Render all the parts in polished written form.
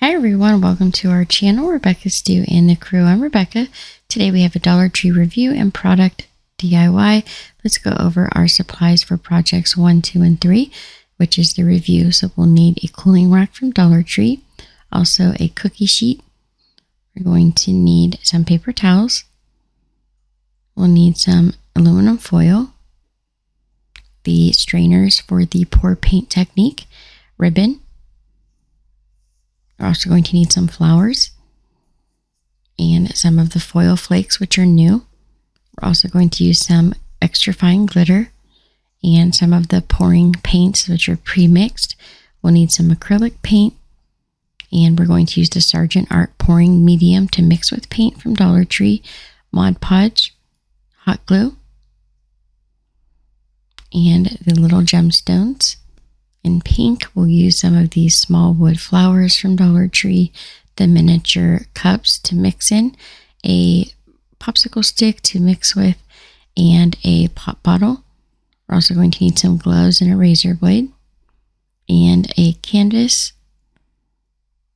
Hi everyone, welcome to our channel, Rebecca Stu and the crew. I'm Rebecca. Today we have a Dollar Tree review and product DIY. Let's go over our supplies for projects 1, 2, and 3, which is the review. So we'll need a cooling rack from Dollar Tree, also a cookie sheet. We're going to need some paper towels. We'll need some aluminum foil, the strainers for the pour paint technique, ribbon. We're also going to need some flowers and some of the foil flakes, which are new. We're also going to use some extra fine glitter and some of the pouring paints, which are pre-mixed. We'll need some acrylic paint, and we're going to use the Sargent Art pouring medium to mix with paint from Dollar Tree, Mod Podge, hot glue, and the little gemstones. In pink, we'll use some of these small wood flowers from Dollar Tree, the miniature cups to mix in, a popsicle stick to mix with, and a pop bottle. We're also going to need some gloves and a razor blade, and a canvas,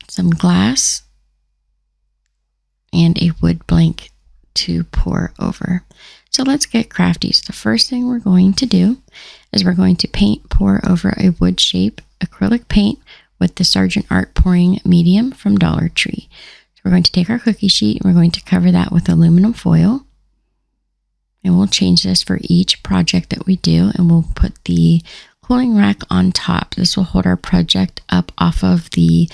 some glass, and a wood blank to pour over. So let's get crafty. So the first thing we're going to do is we're going to pour over a wood shape acrylic paint with the Sargent Art pouring medium from Dollar Tree. So we're going to take our cookie sheet and we're going to cover that with aluminum foil. And we'll change this for each project that we do, and we'll put the cooling rack on top. This will hold our project up off of the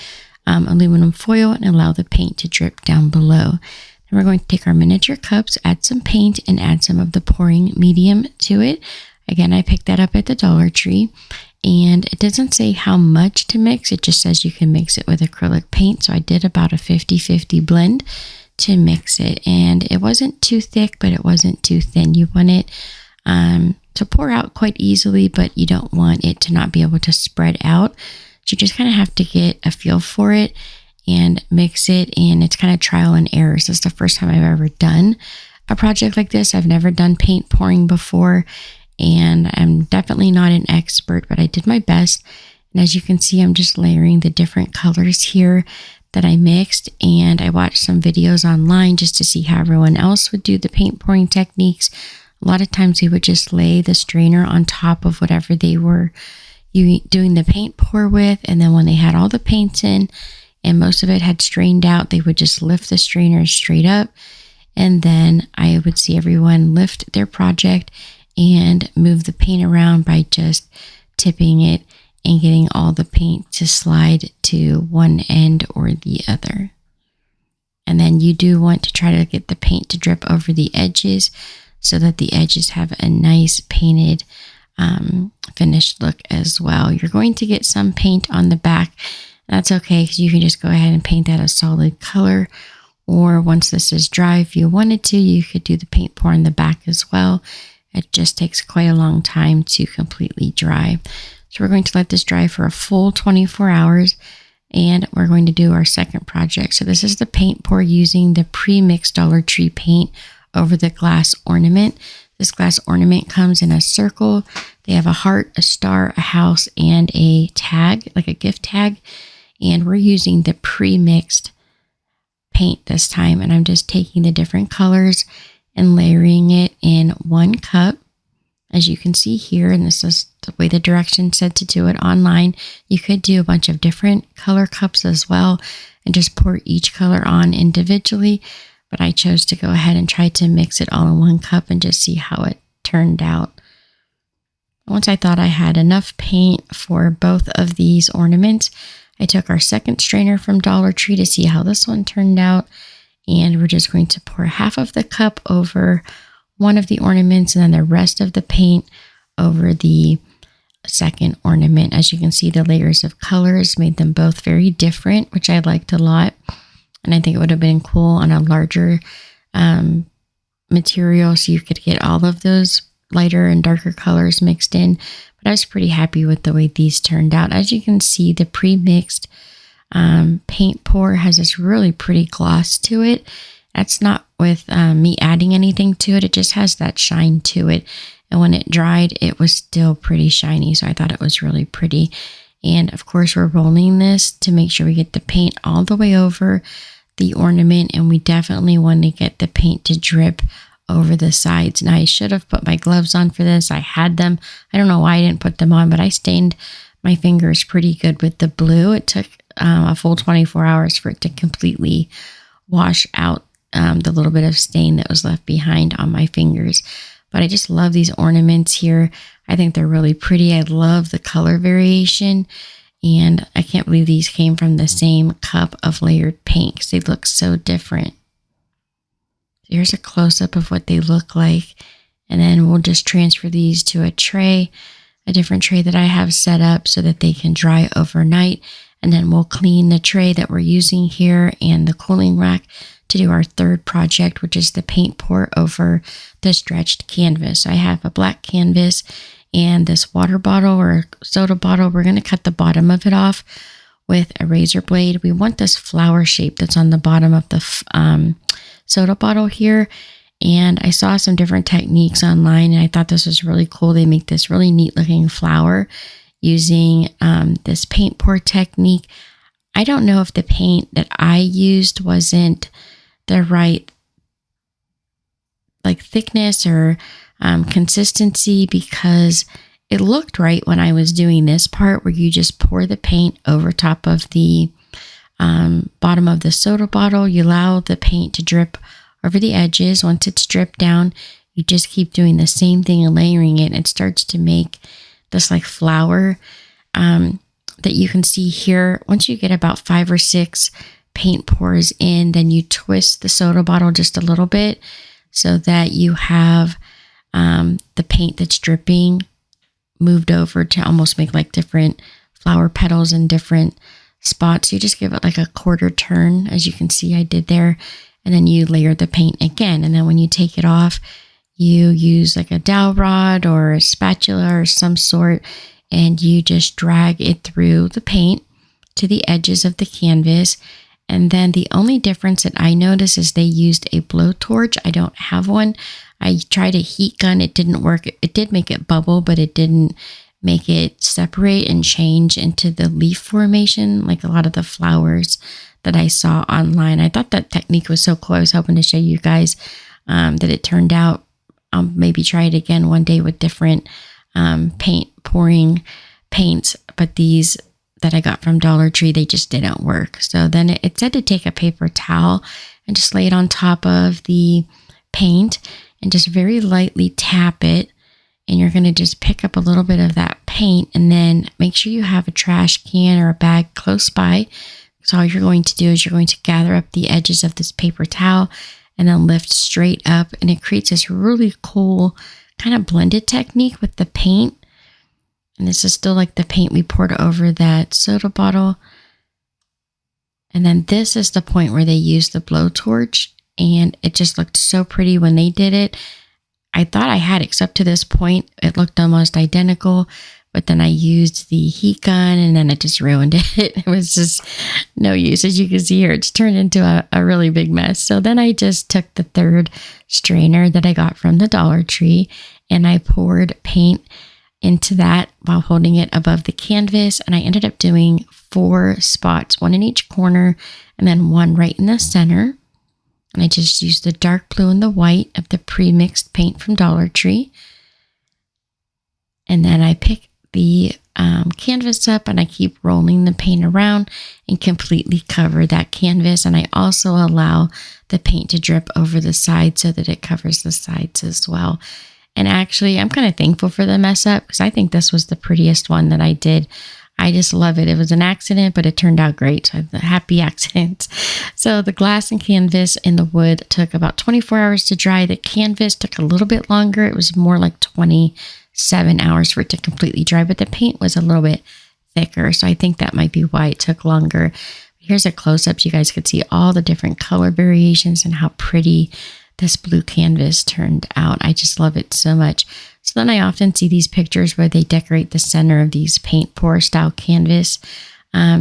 aluminum foil and allow the paint to drip down below. We're going to take our miniature cups, add some paint, and add some of the pouring medium to it. Again, I picked that up at the Dollar Tree, and it doesn't say how much to mix. It just says you can mix it with acrylic paint. So I did about a 50-50 blend to mix it, and it wasn't too thick, but it wasn't too thin. You want it to pour out quite easily, but you don't want it to not be able to spread out. So you just kind of have to get a feel for it and mix it, and it's kind of trial and error. So it's the first time I've ever done a project like this. I've never done paint pouring before, and I'm definitely not an expert, but I did my best. And as you can see, I'm just layering the different colors here that I mixed, and I watched some videos online just to see how everyone else would do the paint pouring techniques. A lot of times they would just lay the strainer on top of whatever they were doing the paint pour with, and then when they had all the paints in and most of it had strained out, they would just lift the strainer straight up, and then I would see everyone lift their project and move the paint around by just tipping it and getting all the paint to slide to one end or the other. And then you do want to try to get the paint to drip over the edges so that the edges have a nice painted finished look as well. You're going to get some paint on the back. That's okay, because you can just go ahead and paint that a solid color, or once this is dry, if you wanted to, you could do the paint pour on the back as well. It just takes quite a long time to completely dry. So we're going to let this dry for a full 24 hours, and we're going to do our second project. So this is the paint pour using the pre-mixed Dollar Tree paint over the glass ornament. This glass ornament comes in a circle. They have a heart, a star, a house, and a tag, like a gift tag. And we're using the pre-mixed paint this time. And I'm just taking the different colors and layering it in one cup. As you can see here, and this is the way the directions said to do it online. You could do a bunch of different color cups as well and just pour each color on individually. But I chose to go ahead and try to mix it all in one cup and just see how it turned out. Once I thought I had enough paint for both of these ornaments, I took our second strainer from Dollar Tree to see how this one turned out. And we're just going to pour half of the cup over one of the ornaments and then the rest of the paint over the second ornament. As you can see, the layers of colors made them both very different, which I liked a lot. And I think it would have been cool on a larger material, so you could get all of those lighter and darker colors mixed in. But I was pretty happy with the way these turned out. As you can see, the pre-mixed paint pour has this really pretty gloss to it. That's not with me adding anything to it. It just has that shine to it. And when it dried, it was still pretty shiny. So I thought it was really pretty. And of course, we're rolling this to make sure we get the paint all the way over the ornament, and we definitely want to get the paint to drip over the sides. Now, I should have put my gloves on for this. I had them. I don't know why I didn't put them on, but I stained my fingers pretty good with the blue. It took a full 24 hours for it to completely wash out the little bit of stain that was left behind on my fingers. But I just love these ornaments here. I think they're really pretty. I love the color variation. And I can't believe these came from the same cup of layered paint because they look so different. Here's a close-up of what they look like. And then we'll just transfer these to a tray, a different tray that I have set up so that they can dry overnight. And then we'll clean the tray that we're using here and the cooling rack to do our third project, which is the paint pour over the stretched canvas. So I have a black canvas and this water bottle or soda bottle. We're going to cut the bottom of it off with a razor blade. We want this flower shape that's on the bottom of the soda bottle here. And I saw some different techniques online, and I thought this was really cool. They make this really neat looking flower using this paint pour technique. I don't know if the paint that I used wasn't the right thickness or consistency, because it looked right when I was doing this part where you just pour the paint over top of the bottom of the soda bottle. You allow the paint to drip over the edges. Once it's dripped down, you just keep doing the same thing and layering it. It starts to make this flower that you can see here. Once you get about 5 or 6 paint pours in, then you twist the soda bottle just a little bit so that you have the paint that's dripping moved over to almost make different flower petals in different spots. You just give it a quarter turn, as you can see I did there, and then you layer the paint again. And then when you take it off, you use a dowel rod or a spatula or some sort, and you just drag it through the paint to the edges of the canvas. And then the only difference that I noticed is they used a blowtorch. I don't have one. I tried a heat gun. It didn't work. It did make it bubble, but it didn't make it separate and change into the leaf formation like a lot of the flowers that I saw online. I thought that technique was so cool. I was hoping to show you guys that it turned out. I'll maybe try it again one day with different paint pouring paints, but these that I got from Dollar Tree, they just didn't work. So then it said to take a paper towel and just lay it on top of the paint and just very lightly tap it. And you're going to just pick up a little bit of that paint, and then make sure you have a trash can or a bag close by. So all you're going to do is you're going to gather up the edges of this paper towel and then lift straight up. And it creates this really cool kind of blended technique with the paint. And this is still the paint we poured over that soda bottle. And then this is the point where they used the blowtorch, and it just looked so pretty when they did it. I thought I had, except to this point, it looked almost identical, but then I used the heat gun and then it just ruined it. It was just no use. As you can see here, it's turned into a really big mess. So then I just took the third strainer that I got from the Dollar Tree, and I poured paint into that while holding it above the canvas. And I ended up doing 4 spots, 1 in each corner and then 1 right in the center. And I just used the dark blue and the white of the pre-mixed paint from Dollar Tree. And then I pick the canvas up and I keep rolling the paint around and completely cover that canvas. And I also allow the paint to drip over the side so that it covers the sides as well. And actually, I'm kind of thankful for the mess up because I think this was the prettiest one that I did. I just love it. It was an accident, but it turned out great. So the happy accident. So the glass and canvas and the wood took about 24 hours to dry. The canvas took a little bit longer. It was more like 27 hours for it to completely dry, but the paint was a little bit thicker. So I think that might be why it took longer. Here's a close-up so you guys could see all the different color variations and how pretty this blue canvas turned out. I just love it so much. So then I often see these pictures where they decorate the center of these paint pour style canvas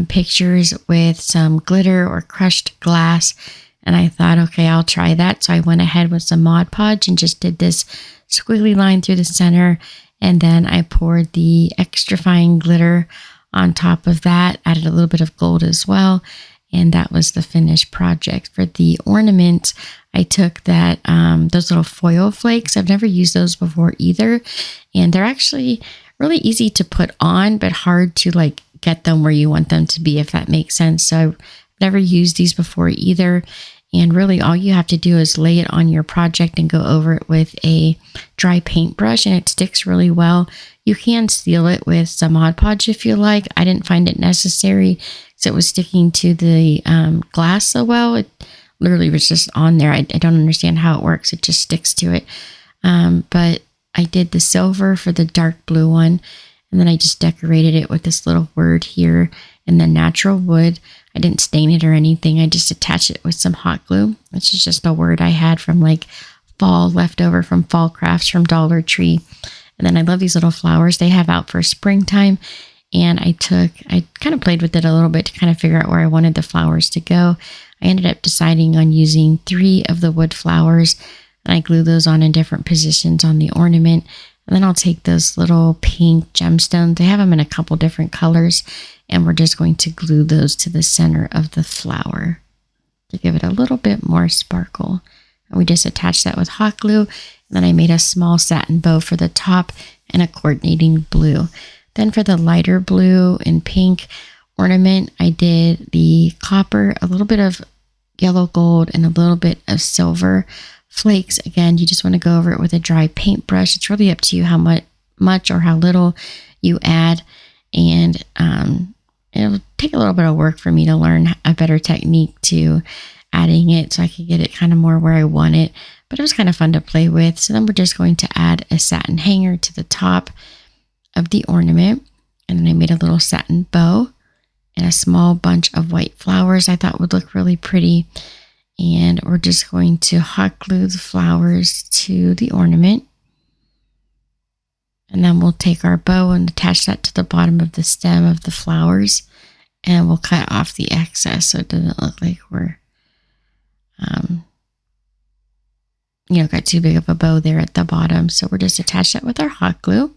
pictures with some glitter or crushed glass. And I thought, okay, I'll try that. So I went ahead with some Mod Podge and just did this squiggly line through the center. And then I poured the extra fine glitter on top of that, added a little bit of gold as well. And that was the finished project. For the ornaments, I took that those little foil flakes. I've never used those before either. And they're actually really easy to put on, but hard to like get them where you want them to be, if that makes sense. So I've never used these before either. And really all you have to do is lay it on your project and go over it with a dry paintbrush, and it sticks really well. You can seal it with some Mod Podge if you like. I didn't find it necessary because it was sticking to the glass so well. It literally was just on there. I don't understand how it works. It just sticks to it. But I did the silver for the dark blue one, and then I just decorated it with this little word here and the natural wood. I didn't stain it or anything. I just attached it with some hot glue, which is just a word I had from like fall, leftover from fall crafts from Dollar Tree. And then I love these little flowers they have out for springtime. And I kind of played with it a little bit to kind of figure out where I wanted the flowers to go. I ended up deciding on using 3 of the wood flowers, and I glue those on in different positions on the ornament. And then I'll take those little pink gemstones. They have them in a couple different colors, and we're just going to glue those to the center of the flower to give it a little bit more sparkle. And we just attached that with hot glue. And then I made a small satin bow for the top and a coordinating blue. Then for the lighter blue and pink ornament, I did the copper, a little bit of yellow gold, and a little bit of silver flakes. Again, you just want to go over it with a dry paintbrush. It's really up to you how much or how little you add. And it'll take a little bit of work for me to learn a better technique to adding it so I could get it kind of more where I want it. But it was kind of fun to play with. So then we're just going to add a satin hanger to the top of the ornament. And then I made a little satin bow and a small bunch of white flowers I thought would look really pretty. And we're just going to hot glue the flowers to the ornament. And then we'll take our bow and attach that to the bottom of the stem of the flowers. And we'll cut off the excess so it doesn't look like we're, got too big of a bow there at the bottom. So we're just attach that with our hot glue.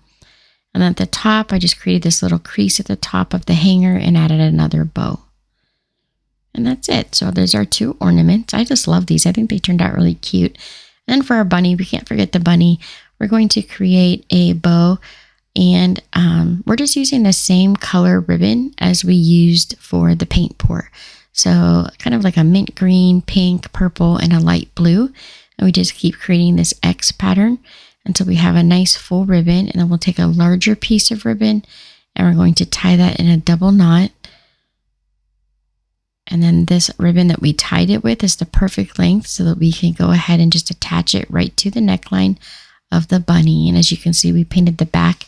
And then at the top, I just created this little crease at the top of the hanger and added another bow. And that's it. So there's our 2 ornaments. I just love these. I think they turned out really cute. And for our bunny, we can't forget the bunny. We're going to create a bow, and we're just using the same color ribbon as we used for the paint pour. So kind of like a mint green, pink, purple, and a light blue. And we just keep creating this X pattern until we have a nice full ribbon. And then we'll take a larger piece of ribbon and we're going to tie that in a double knot. And then this ribbon that we tied it with is the perfect length so that we can go ahead and just attach it right to the neckline of the bunny. And as you can see, we painted the back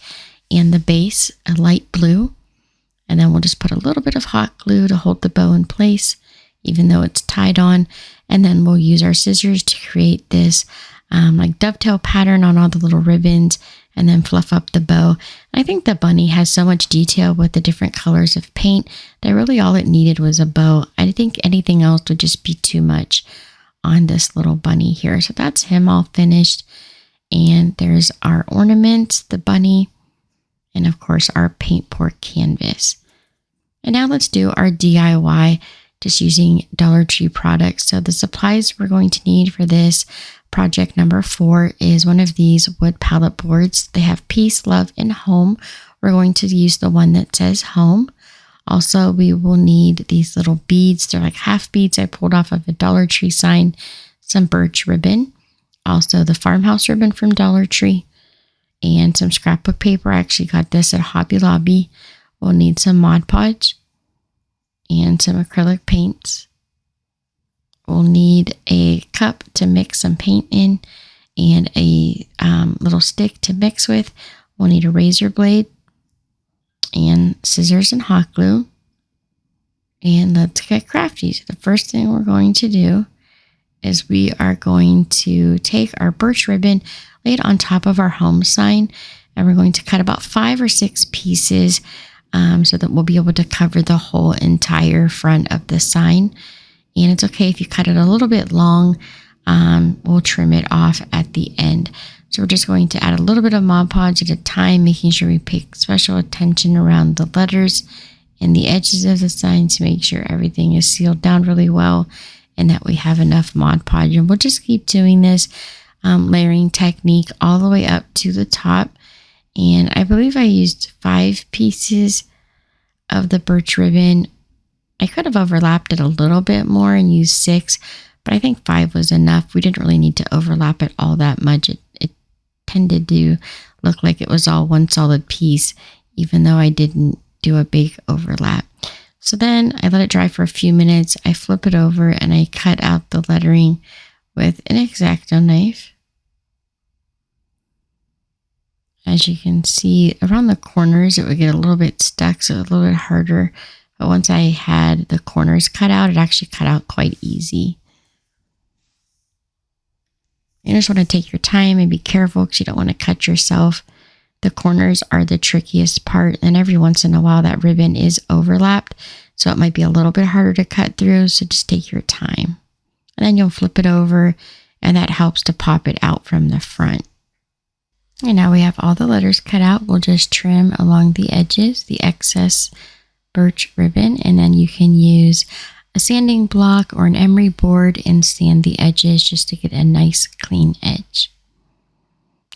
and the base a light blue. And then we'll just put a little bit of hot glue to hold the bow in place, even though it's tied on. And then we'll use our scissors to create this like dovetail pattern on all the little ribbons, and then fluff up the bow. I think the bunny has so much detail with the different colors of paint that really all it needed was a bow. I think anything else would just be too much on this little bunny here. So that's him all finished. And there's our ornament, the bunny, and of course our paint pour canvas. And now let's do our DIY just using Dollar Tree products. So the supplies we're going to need for this project number 4 is one of these wood pallet boards. They have peace, love, and home. We're going to use the one that says home. Also, we will need these little beads. They're like half beads I pulled off of a Dollar Tree sign, some birch ribbon, also the farmhouse ribbon from Dollar Tree, and some scrapbook paper. I actually got this at Hobby Lobby. We'll need some Mod Podge and some acrylic paints. We'll need a cup to mix some paint in and a little stick to mix with. We'll need a razor blade and scissors and hot glue. And let's get crafty. So the first thing we're going to do is we are going to take our birch ribbon, lay it on top of our home sign, and we're going to cut about 5 or 6 pieces so that we'll be able to cover the whole entire front of the sign. And it's okay if you cut it a little bit long. We'll trim it off at the end. So we're just going to add a little bit of Mod Podge at a time, making sure we pay special attention around the letters and the edges of the sign to make sure everything is sealed down really well and that we have enough Mod Podge. And we'll just keep doing this layering technique all the way up to the top. And I believe I used 5 pieces of the birch ribbon. I could have overlapped it a little bit more and used 6, but I think 5 was enough. We didn't really need to overlap it all that much. It tended to look like it was all one solid piece, even though I didn't do a big overlap. So then I let it dry for a few minutes. I flip it over and I cut out the lettering with an X-Acto knife. As you can see, around the corners, it would get a little bit stuck, so a little bit harder. But once I had the corners cut out, it actually cut out quite easy. You just want to take your time and be careful because you don't want to cut yourself. The corners are the trickiest part, and every once in a while that ribbon is overlapped, so it might be a little bit harder to cut through, so just take your time. And then you'll flip it over, and that helps to pop it out from the front. And now we have all the letters cut out. We'll just trim along the edges, the excess birch ribbon, and then you can use a sanding block or an emery board and sand the edges just to get a nice clean edge.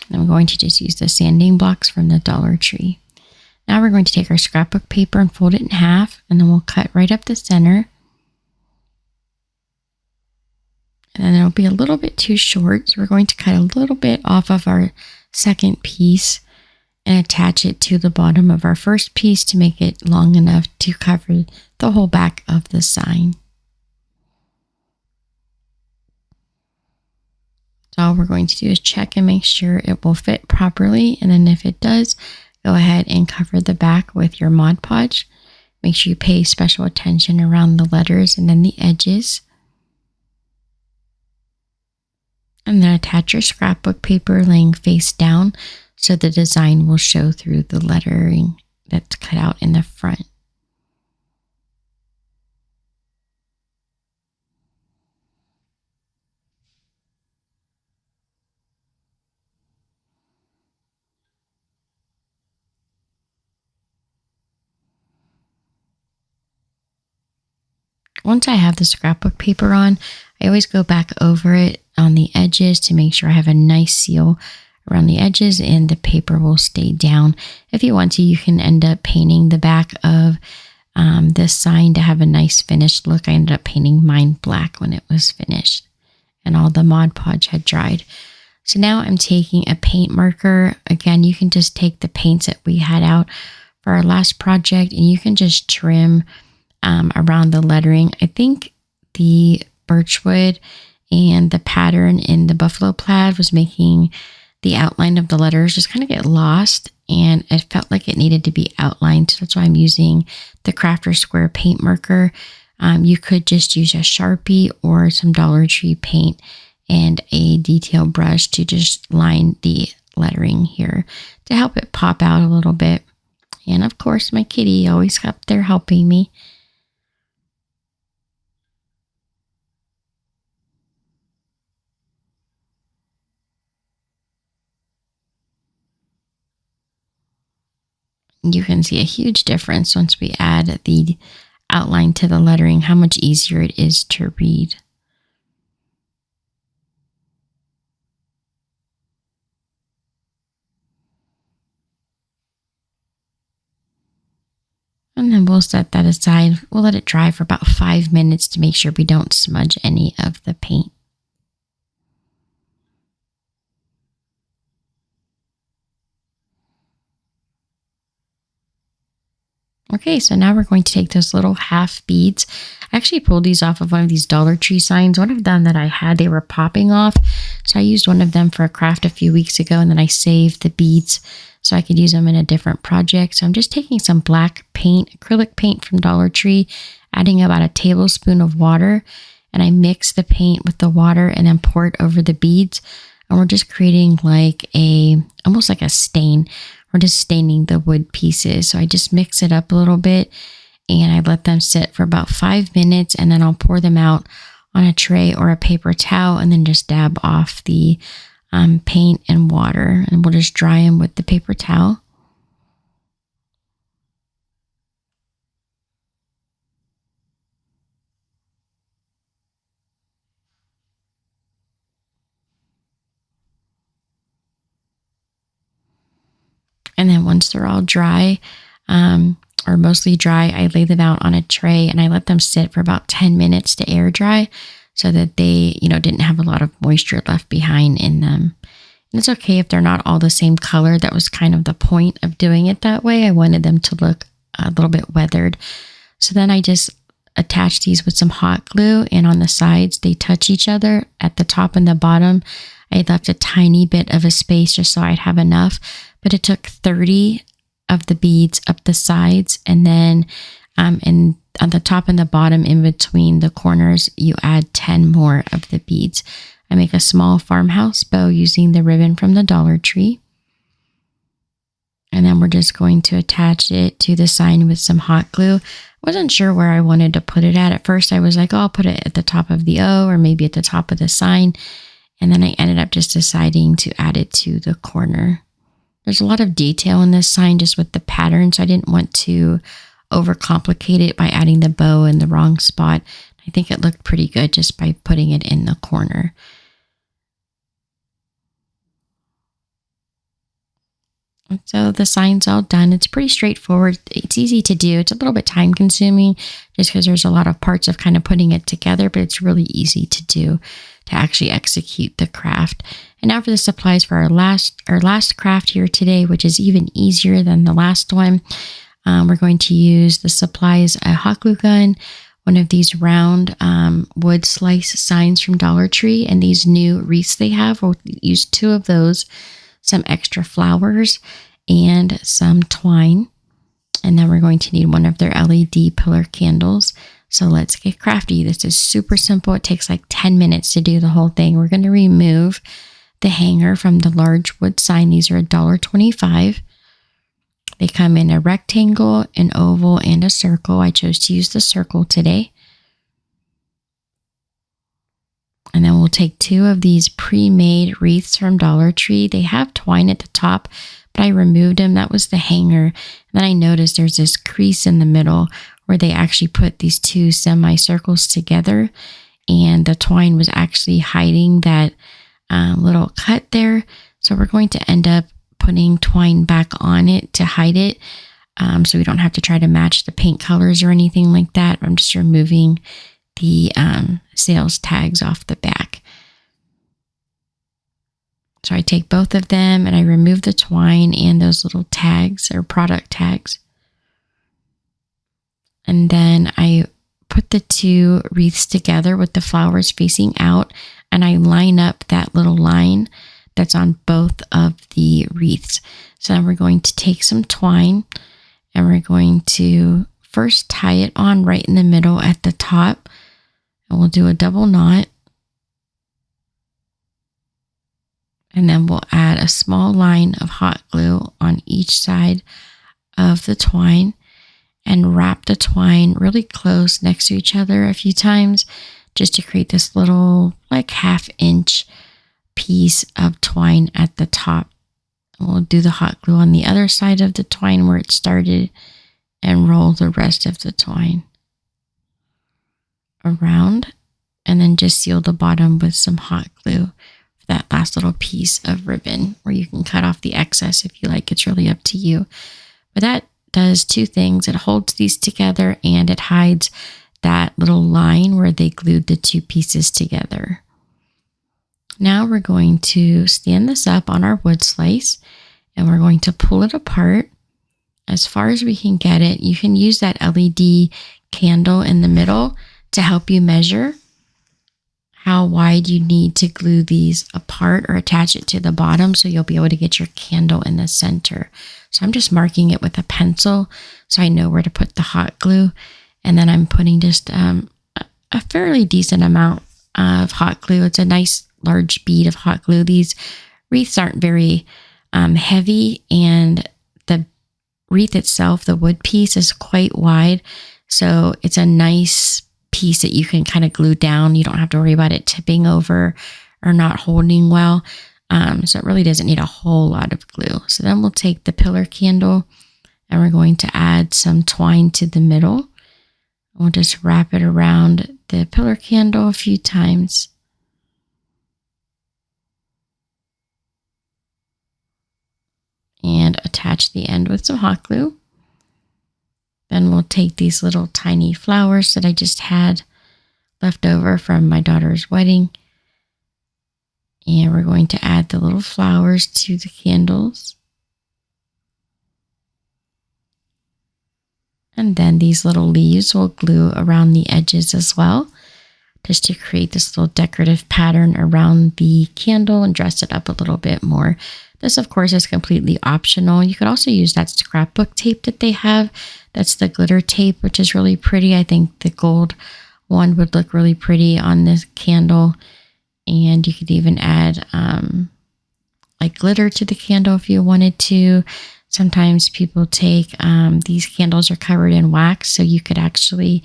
And I'm going to just use the sanding blocks from the Dollar Tree. Now we're going to take our scrapbook paper and fold it in half, and then we'll cut right up the center. And then it'll be a little bit too short, so we're going to cut a little bit off of our second piece and attach it to the bottom of our first piece to make it long enough to cover the whole back of the sign. So all we're going to do is check and make sure it will fit properly, and then if it does, go ahead and cover the back with your Mod Podge. Make sure you pay special attention around the letters and then the edges. And then attach your scrapbook paper laying face down so the design will show through the lettering that's cut out in the front. Once I have the scrapbook paper on, I always go back over it on the edges to make sure I have a nice seal around the edges and the paper will stay down. If you want to, you can end up painting the back of this sign to have a nice finished look. I ended up painting mine black when it was finished and all the Mod Podge had dried. So now I'm taking a paint marker. Again, you can just take the paints that we had out for our last project and you can just trim around the lettering. I think the birchwood and the pattern in the buffalo plaid was making the outline of the letters just kind of get lost, and it felt like it needed to be outlined. So that's why I'm using the Crafter Square paint marker. You could just use a Sharpie or some Dollar Tree paint and a detail brush to just line the lettering here to help it pop out a little bit. And of course, my kitty always up there helping me. You can see a huge difference once we add the outline to the lettering, how much easier it is to read. And then we'll set that aside. We'll let it dry for about 5 minutes to make sure we don't smudge any of the paint. Okay, so now we're going to take those little half beads. I actually pulled these off of one of these Dollar Tree signs. One of them that I had, they were popping off. So I used one of them for a craft a few weeks ago, and then I saved the beads so I could use them in a different project. So I'm just taking some black paint, acrylic paint from Dollar Tree, adding about a tablespoon of water, and I mix the paint with the water and then pour it over the beads. And we're just creating like almost like a stain. We're just staining the wood pieces. So I just mix it up a little bit and I let them sit for about 5 minutes, and then I'll pour them out on a tray or a paper towel and then just dab off the paint and water, and we'll just dry them with the paper towel. And then once they're all dry, or mostly dry, I lay them out on a tray and I let them sit for about 10 minutes to air dry so that they, didn't have a lot of moisture left behind in them. And it's okay if they're not all the same color. That was kind of the point of doing it that way. I wanted them to look a little bit weathered. So then I just attach these with some hot glue, and on the sides, they touch each other. At the top and the bottom, I left a tiny bit of a space just so I'd have enough, but it took 30 of the beads up the sides, and then and on the top and the bottom in between the corners, you add 10 more of the beads. I make a small farmhouse bow using the ribbon from the Dollar Tree. And then we're just going to attach it to the sign with some hot glue. I wasn't sure where I wanted to put it at. At first I was like, oh, I'll put it at the top of the O or maybe at the top of the sign. And then I ended up just deciding to add it to the corner. There's a lot of detail in this sign just with the pattern, so I didn't want to overcomplicate it by adding the bow in the wrong spot. I think it looked pretty good just by putting it in the corner. And so the sign's all done. It's pretty straightforward. It's easy to do. It's a little bit time consuming just because there's a lot of parts of kind of putting it together, but it's really easy to do to actually execute the craft. And now for the supplies for our last craft here today, which is even easier than the last one. We're going to use the supplies, a hot glue gun, one of these round wood slice signs from Dollar Tree, and these new wreaths they have. We'll use 2 of those, some extra flowers, and some twine. And then we're going to need one of their LED pillar candles. So let's get crafty. This is super simple. It takes like 10 minutes to do the whole thing. We're going to remove the hanger from the large wood sign. These are $1.25. They come in a rectangle, an oval, and a circle. I chose to use the circle today. And then we'll take 2 of these pre-made wreaths from Dollar Tree. They have twine at the top, but I removed them. That was the hanger. And then I noticed there's this crease in the middle where they actually put these 2 semicircles together, and the twine was actually hiding that little cut there. So we're going to end up putting twine back on it to hide it, so we don't have to try to match the paint colors or anything like that. I'm just removing the sales tags off the back. So I take both of them and I remove the twine and those little tags or product tags. And then I put the 2 wreaths together with the flowers facing out, and I line up that little line that's on both of the wreaths. So now we're going to take some twine and we're going to first tie it on right in the middle at the top, and we'll do a double knot. And then we'll add a small line of hot glue on each side of the twine and wrap the twine really close next to each other a few times just to create this little like 1/2 inch piece of twine at the top. And we'll do the hot glue on the other side of the twine where it started and roll the rest of the twine around, and then just seal the bottom with some hot glue for that last little piece of ribbon, where you can cut off the excess if you like. It's really up to you. But that does 2 things. It holds these together and it hides that little line where they glued the 2 pieces together. Now we're going to stand this up on our wood slice and we're going to pull it apart as far as we can get it. You can use that LED candle in the middle to help you measure how wide you need to glue these apart or attach it to the bottom, so you'll be able to get your candle in the center. So I'm just marking it with a pencil so I know where to put the hot glue. And then I'm putting just a fairly decent amount of hot glue. It's a nice large bead of hot glue. These wreaths aren't very heavy, and the wreath itself, the wood piece, is quite wide. So it's a nice piece that you can kind of glue down. You don't have to worry about it tipping over or not holding well. So it really doesn't need a whole lot of glue. So then we'll take the pillar candle and we're going to add some twine to the middle. We'll just wrap it around the pillar candle a few times. And attach the end with some hot glue. Then we'll take these little tiny flowers that I just had left over from my daughter's wedding. And we're going to add the little flowers to the candles. And then these little leaves will glue around the edges as well, just to create this little decorative pattern around the candle and dress it up a little bit more. This, of course, is completely optional. You could also use that scrapbook tape that they have. That's the glitter tape, which is really pretty. I think the gold one would look really pretty on this candle. And you could even add like glitter to the candle if you wanted to. Sometimes people take, these candles are covered in wax, so you could actually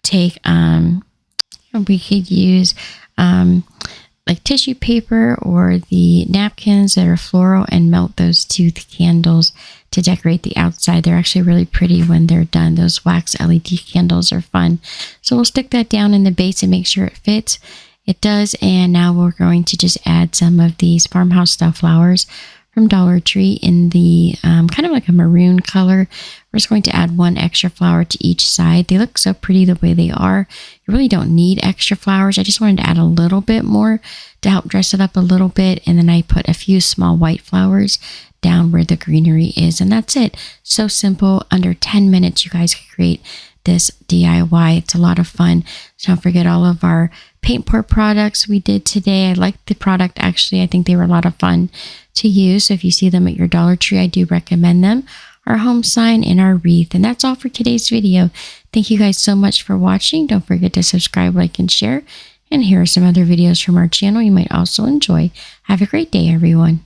take, we could use like tissue paper or the napkins that are floral and melt those to the candles to decorate the outside. They're actually really pretty when they're done. Those wax LED candles are fun. So we'll stick that down in the base and make sure it fits. It does. And now we're going to just add some of these farmhouse style flowers from Dollar Tree in the kind of like a maroon color. We're just going to add one extra flower to each side. They look so pretty the way they are. You really don't need extra flowers. I just wanted to add a little bit more to help dress it up a little bit. And then I put a few small white flowers down where the greenery is. And that's it. So simple. Under 10 minutes, you guys can create this DIY. It's a lot of fun. So don't forget all of our paint pour products we did today. I liked the product actually. I think they were a lot of fun to use. So if you see them at your Dollar Tree, I do recommend them. Our home sign and our wreath. And that's all for today's video. Thank you guys so much for watching. Don't forget to subscribe, like, and share. And here are some other videos from our channel you might also enjoy. Have a great day, everyone.